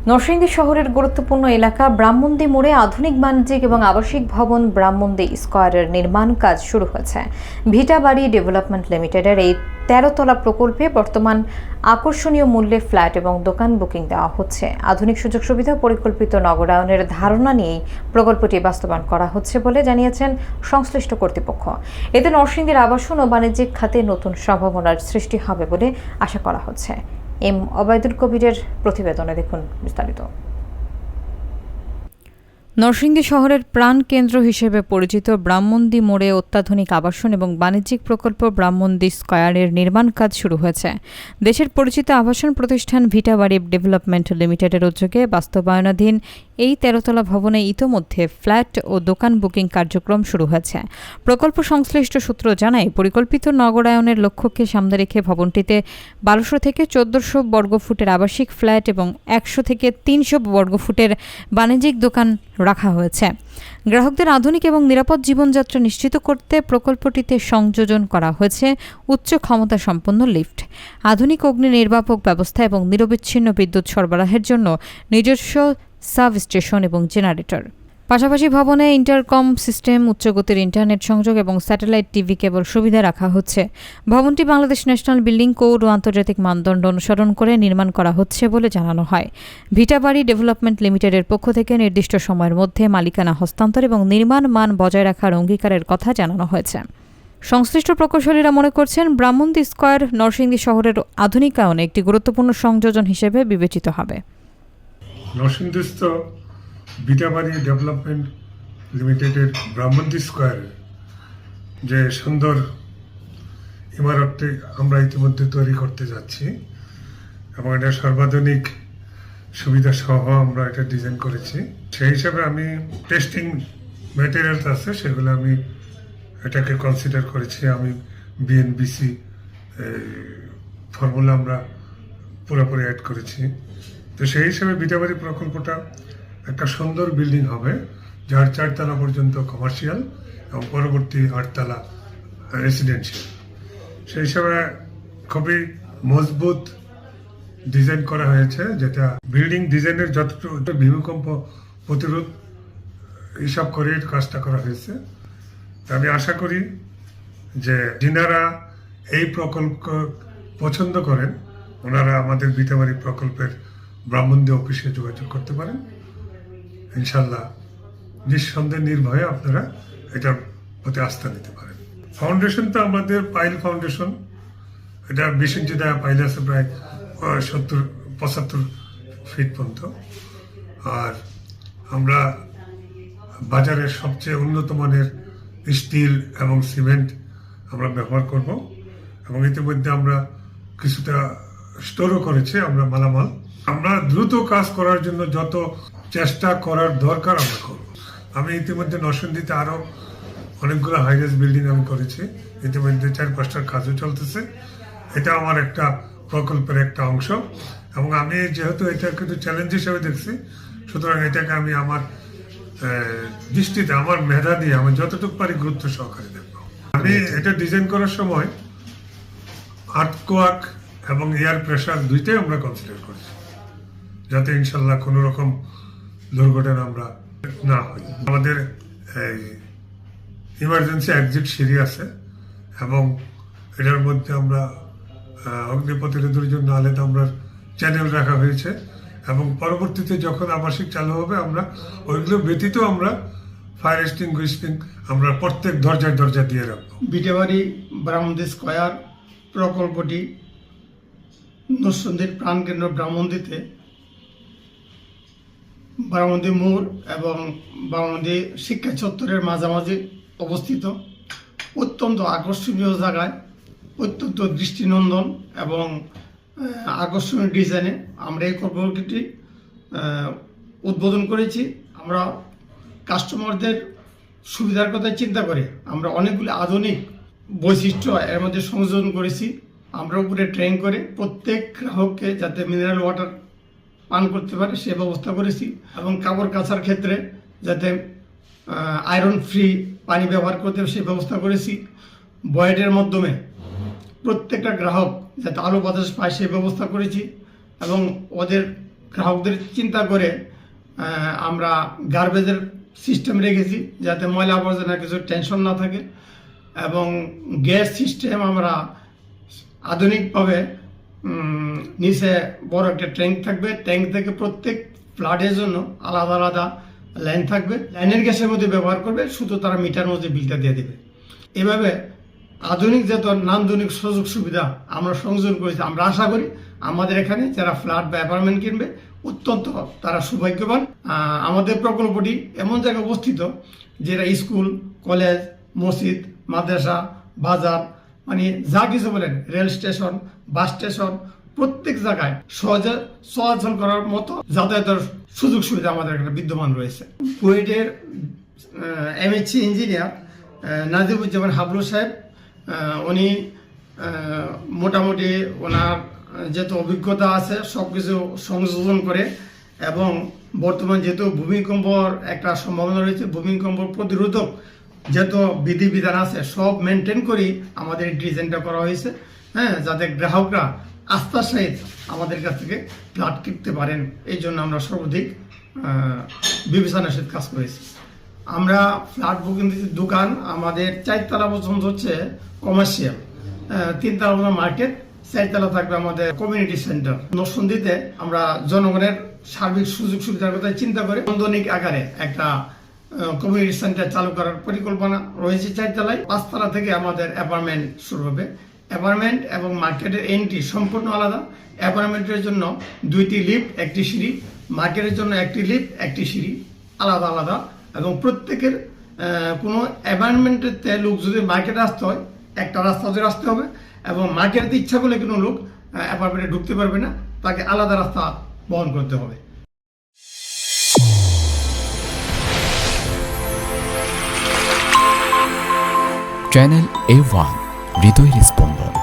নরসিংদী শহরের গুরুত্বপূর্ণ এলাকা ব্রাহ্মণদী মোড়ে আধুনিক বাণিজ্যিক এবং আবাসিক ভবন ব্রাহ্মণদী স্কয়ারের নির্মাণ কাজ শুরু হয়েছে। ভিটাবাড়ি ডেভেলপমেন্ট লিমিটেডের এই ১৩ তলা প্রকল্পে বর্তমান আকর্ষণীয় মূল্যে ফ্ল্যাট এবং দোকান বুকিং দেওয়া হচ্ছে। আধুনিক সুযোগ সুবিধা পরিকল্পিত নগরায়নের ধারণা নিয়েই প্রকল্পটি বাস্তবায়ন করা হচ্ছে বলে জানিয়েছেন সংশ্লিষ্ট কর্তৃপক্ষ। এতে নরসিংদীর আবাসন ও বাণিজ্যিক খাতে নতুন সম্ভাবনার সৃষ্টি হবে বলে আশা করা হচ্ছে। এম ওবায়দুল কবিরের প্রতিবেদনে দেখুন বিস্তারিত। নরসিংদী শহরের প্রাণকেন্দ্র হিসেবে পরিচিত ব্রাহ্মণদী মোড়ে অত্যাধুনিক আবাসন এবং বাণিজ্যিক প্রকল্প ব্রাহ্মণদী স্কয়ারের নির্মাণ কাজ শুরু হয়েছে। দেশের পরিচিত আবাসন প্রতিষ্ঠান ভিটাবাড়ি ডেভেলপমেন্ট লিমিটেডের উদ্যোগে বাস্তবায়নাধীন এই ১৩ তলা ভবনে ইতোমধ্যে ফ্ল্যাট ও দোকান বুকিং কার্যক্রম শুরু হয়েছে। প্রকল্প সংশ্লিষ্ট সূত্র জানায়, পরিকল্পিত নগরায়নের লক্ষ্যকে সামনে রেখে ভবনটিতে ১২০০ থেকে ১৪০০ বর্গফুটের আবাসিক ফ্ল্যাট এবং ১০০ থেকে ৩০০ বর্গফুটের বাণিজ্যিক দোকান রাখা হয়েছে। গ্রাহকদের আধুনিক এবং নিরাপদ জীবনযাত্রা নিশ্চিত করতে প্রকল্পটিতে সংযোজন করা হয়েছে উচ্চ ক্ষমতা সম্পন্ন লিফট, আধুনিক অগ্নি নির্বাপক ব্যবস্থা এবং নিরবিচ্ছিন্ন বিদ্যুৎ সরবরাহের জন্য নিজস্ব সাব স্টেশন এবং জেনারেটর। পাশাপাশি ভবনে ইন্টারকম সিস্টেম, উচ্চগতির ইন্টারনেট সংযোগ এবং স্যাটেলাইট টিভি কেবল সুবিধা রাখা হচ্ছে। ভবনটি বাংলাদেশ ন্যাশনাল বিল্ডিং কোড ও আন্তর্জাতিক মানদণ্ড অনুসরণ করে নির্মাণ করা হচ্ছে বলে জানানো হয়। ভিটাবাড়ি ডেভেলপমেন্ট লিমিটেডের পক্ষ থেকে নির্দিষ্ট সময়ের মধ্যে মালিকানা হস্তান্তর এবং নির্মাণ মান বজায় রাখার অঙ্গীকারের কথা জানানো হয়েছে। সংশ্লিষ্ট প্রকৌশলীরা মনে করছেন, ব্রাহ্মণদী স্কয়ার নরসিংদী শহরের আধুনিকায়নে একটি গুরুত্বপূর্ণ সংযোজন হিসেবে বিবেচিত হবে। নরসিংদীস্থ ভিটাবাড়ি ডেভেলপমেন্ট লিমিটেডের ব্রাহ্মণদী স্কয়ারের যে সুন্দর ইমারতটি আমরা ইতিমধ্যে তৈরি করতে যাচ্ছি এবং এটা সর্বাধুনিক সুবিধা সহ আমরা এটা ডিজাইন করেছি। সেই হিসাবে আমি টেস্টিং ম্যাটেরিয়ালস আছে, সেগুলো আমি এটাকে কনসিডার করেছি। আমি বিএনবিসি ফর্মুলা আমরা পুরোপুরি অ্যাড করেছি। তো সেই হিসাবে ভিটাবাড়ি প্রকল্পটা একটা সুন্দর বিল্ডিং হবে, যার ৪ তলা পর্যন্ত কমার্শিয়াল এবং পরবর্তী ৮ তলা রেসিডেন্সিয়াল। সেই হিসাবে খুবই মজবুত ডিজাইন করা হয়েছে, যেটা বিল্ডিং ডিজাইনের যতটুকু ভূমিকম্প প্রতিরোধ হিসাব করে কাজটা করা হয়েছে। আমি আশা করি যে যিনারা এই প্রকল্প পছন্দ করেন ওনারা আমাদের ভিটাবাড়ি প্রকল্পের ব্রাহ্মণদী অফিসে যোগাযোগ করতে পারেন। ইনশাল্লাহ নিঃসন্দেহে নির্ভয়ে আপনারা এটার প্রতি আস্থা নিতে পারেন। ফাউন্ডেশনটা আমাদের পাইল ফাউন্ডেশন, এটা ২০ ইঞ্চি দেওয়া পাইল আছে, প্রায় ৭০-৭৫ ফিট পর্যন্ত। আর আমরা বাজারের সবচেয়ে উন্নত মানের স্টিল এবং সিমেন্ট আমরা ব্যবহার করব এবং ইতিমধ্যে আমরা কিছুটা স্টোরও করেছি আমরা মালামাল। আমরা দ্রুত কাজ করার জন্য যত চেষ্টা করার দরকার আমরা করব। আমি ইতিমধ্যে নরসিংদীতে আরও অনেকগুলো হাইরাইজ বিল্ডিং আমি করেছি, ইতিমধ্যে ৪-৫টার কাজও চলতেছে। এটা আমার একটা প্রকল্পের একটা অংশ এবং আমি যেহেতু এটা কিন্তু চ্যালেঞ্জ হিসেবে দেখছি, সুতরাং এটাকে আমি আমার দৃষ্টিতে আমার মেধা দিয়ে আমি যতটুকু পারি গুরুত্ব সহকারে দেখব। আমি এটা ডিজাইন করার সময় আর্থকোয়াক এবং এয়ার প্রেশার দুইটাই আমরা কনসিডার করেছি, যাতে ইনশাল্লাহ কোনো রকম দুর্ঘটনা আমরা না হয়। আমাদের ইমার্জেন্সি এক্সিট সিঁড়ি আছে এবং এটার মধ্যে আমরা অগ্নি প্রতিরোধের জন্য আলাদা আমরা চ্যানেল রাখা হয়েছে এবং পরবর্তীতে যখন আবাসিক চালু হবে আমরা ওইগুলো ব্যতীত আমরা ফায়ার এক্সটিংগুইশিং আমরা প্রত্যেক দরজা দিয়ে রাখবো। ভিটাবাড়ি ব্রাহ্মণদী স্কয়ার প্রকল্পটি নরসিংদীর প্রাণকেন্দ্র ব্রাহ্মণদীতে ব্রাহ্মণদী মোড় এবং ব্রাহ্মণদী শিক্ষা চত্বরের মাঝামাঝি অবস্থিত। অত্যন্ত আকর্ষণীয় জায়গায়, অত্যন্ত দৃষ্টিনন্দন এবং আকর্ষণীয় ডিজাইনে আমরা এই প্রকল্পটি উদ্বোধন করেছি। আমরা কাস্টমারদের সুবিধার কথা চিন্তা করে আমরা অনেকগুলি আধুনিক বৈশিষ্ট্য এর মধ্যে সংযোজন করেছি। আমরা উপরে ট্রেন করে প্রত্যেক গ্রাহককে যাতে মিনারেল ওয়াটার পান করতে পারে সে ব্যবস্থা করেছি এবং কাপড় কাচার ক্ষেত্রে যাতে আয়রন ফ্রি পানি ব্যবহার করতে সে ব্যবস্থা করেছি। বয়েডের মাধ্যমে প্রত্যেকটা গ্রাহক যাতে আলো বাতাস পায় সে ব্যবস্থা করেছি এবং ওদের গ্রাহকদের চিন্তা করে আমরা গার্বেজের সিস্টেম রেখেছি, যাতে ময়লা আবর্জনা কিছু টেনশন না থাকে, এবং গ্যাস সিস্টেম আমরা আধুনিকভাবে নিচে বড় একটা ট্যাঙ্ক থাকবে, ট্যাঙ্ক থেকে প্রত্যেক ফ্ল্যাটের জন্য আলাদা আলাদা লাইন থাকবে, লাইনের গ্যাসের মধ্যে ব্যবহার করবে, শুধু তারা মিটার মধ্যে বিলটা দিয়ে দেবে। এভাবে আধুনিক যত নান্দনিক সুযোগ সুবিধা আমরা সংযোজন করেছি। আমরা আশা করি আমাদের এখানে যারা ফ্ল্যাট বা অ্যাপার্টমেন্ট কিনবে অত্যন্ত তারা সৌভাগ্যবান। আমাদের প্রকল্পটি এমন জায়গায় অবস্থিত যেটা স্কুল, কলেজ, মসজিদ, মাদ্রাসা, বাজার, মানে যা কিছু বলেন, রেল স্টেশন, বাস স্টেশন, প্রত্যেক জায়গায় সহজে চলাচল করার মতো যাতায়াতের সুযোগ সুবিধা আমাদের এখানে বিদ্যমান রয়েছে। কুয়েটের এমএসসি ইঞ্জিনিয়ার নাজিবুজ্জামান হাবলু সাহেব, উনি মোটামুটি ওনার যেহেতু অভিজ্ঞতা আছে সব কিছু সংযোজন করে, এবং বর্তমান যেহেতু ভূমিকম্পর একটা সম্ভাবনা রয়েছে, ভূমিকম্প প্রতিরোধক যত বিধিবিধান আছে সব মেনটেন করেই আমাদের ডিজাইনটা করা হয়েছে, হ্যাঁ, যাতে গ্রাহকরা আস্থার সহিত আমাদের কাছ থেকে ফ্ল্যাট কিনতে পারেন। এই জন্য আমরা সর্বাধিক বিবেচনার সাথে কাজ করেছি। আমরা ফ্ল্যাট বুকিং দোকান আমাদের 4 তলা পর্যন্ত হচ্ছে কমার্শিয়াল, 3 তলা পর্যন্ত মার্কেট, 4 তলা থাকবে আমাদের কমিউনিটি সেন্টার। নরসিংদীতে আমরা জনগণের সার্বিক সুযোগ সুবিধার কথা চিন্তা করে নান্দনিক আকারে একটা কমিউনিটি সেন্টার চালু করার পরিকল্পনা রয়েছে 4 তলায়। 5 তলা থেকে আমাদের অ্যাপার্টমেন্ট শুরু হবে। অ্যাপার্টমেন্ট এবং মার্কেটের এন্ট্রি সম্পূর্ণ আলাদা। অ্যাপার্টমেন্টের জন্য 2টি লিফট, 1টি সিঁড়ি, মার্কেটের জন্য 1টি লিফট, 1টি সিঁড়ি, আলাদা আলাদা। এবং প্রত্যেকের কোনো অ্যাপার্টমেন্টেতে লোক যদি মার্কেটে আসতে হয় একটা রাস্তা ধরে আসতে হবে, এবং মার্কেটে ইচ্ছা করলে কোনো লোক অ্যাপার্টমেন্টে ঢুকতে পারবে না, তাকে আলাদা রাস্তা বহন করতে হবে। চ্যানেল A1 হৃদয়ের স্পন্দন।